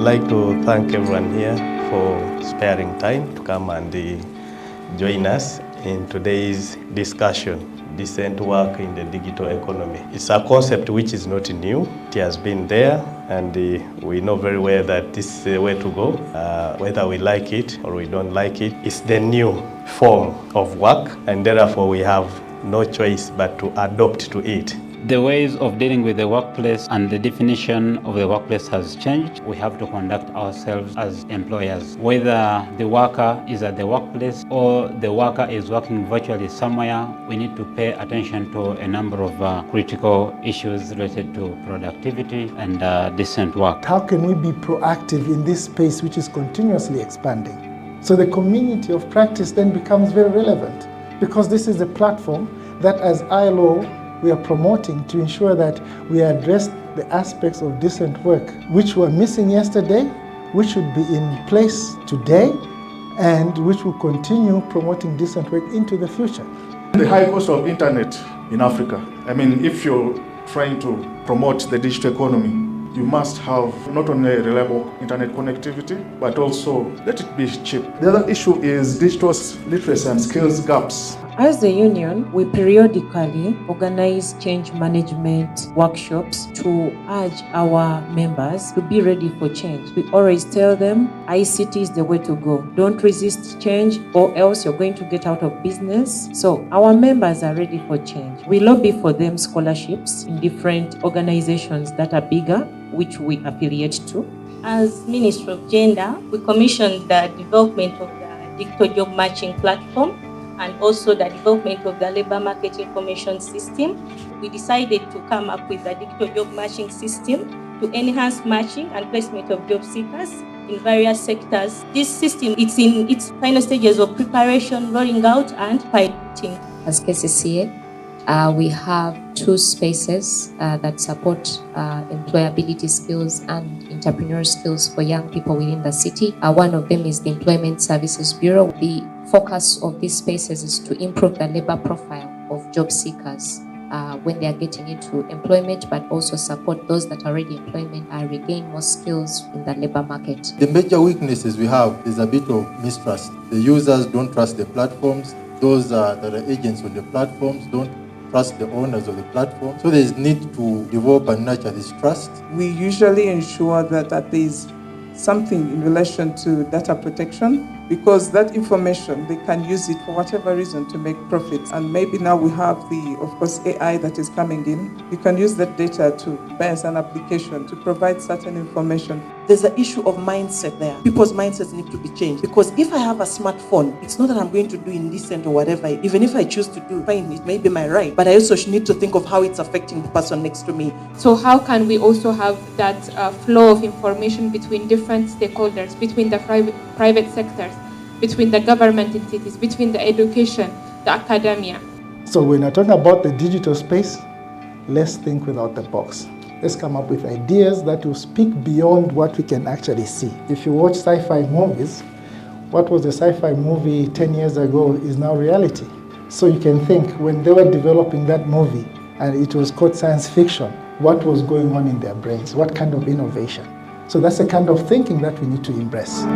like to thank everyone here for sparing time to come and join us in today's discussion, decent work in the digital economy. It's a concept which is not new. It has been there, and we know very well that this is the way to go. Whether we like it or we don't like it, it's the new form of work, and therefore we have no choice but to adopt to it. The ways of dealing with the workplace and the definition of the workplace has changed. We have to conduct ourselves as employers. Whether the worker is at the workplace or the worker is working virtually somewhere, we need to pay attention to a number of critical issues related to productivity and decent work. How can we be proactive in this space which is continuously expanding? So the community of practice then becomes very relevant, because this is a platform that as ILO we are promoting to ensure that we address the aspects of decent work which were missing yesterday, which should be in place today, and which will continue promoting decent work into the future. The high cost of internet in Africa. I mean, if you're trying to promote the digital economy, you must have not only reliable internet connectivity, but also let it be cheap. The other issue is digital literacy and skills gaps. As the union, we periodically organize change management workshops to urge our members to be ready for change. We always tell them ICT is the way to go. Don't resist change or else you're going to get out of business. So our members are ready for change. We lobby for them scholarships in different organizations that are bigger, which we affiliate to. As Ministry of Gender, we commissioned the development of the digital job matching platform and also the development of the labor market information system. We decided to come up with the digital job matching system to enhance matching and placement of job seekers in various sectors. This system, it's in its final stages of preparation, rolling out and piloting. As KCCA, we have two spaces that support employability skills and entrepreneurial skills for young people within the city. One of them is the Employment Services Bureau. The focus of these spaces is to improve the labor profile of job seekers when they are getting into employment, but also support those that are already in employment and regain more skills in the labor market. The major weaknesses we have is a bit of mistrust. The users don't trust the platforms. Those that are agents on the platforms don't trust the owners of the platform. So there is need to develop and nurture this trust. We usually ensure that there is something in relation to data protection, because that information, they can use it for whatever reason to make profits. And maybe now we have of course, AI that is coming in. You can use that data to base an application to provide certain information. There's an issue of mindset there. People's mindsets need to be changed, because if I have a smartphone, it's not that I'm going to do indecent or whatever. Even if I choose to do, fine, it may be my right, but I also need to think of how it's affecting the person next to me. So how can we also have that flow of information between different stakeholders, between the private sectors, between the government entities, between the education, the academia? So when we're talking about the digital space, let's think without the box. Let's come up with ideas that will speak beyond what we can actually see. If you watch sci-fi movies, what was a sci-fi movie 10 years ago is now reality. So you can think, when they were developing that movie and it was called science fiction, what was going on in their brains? What kind of innovation? So that's the kind of thinking that we need to embrace.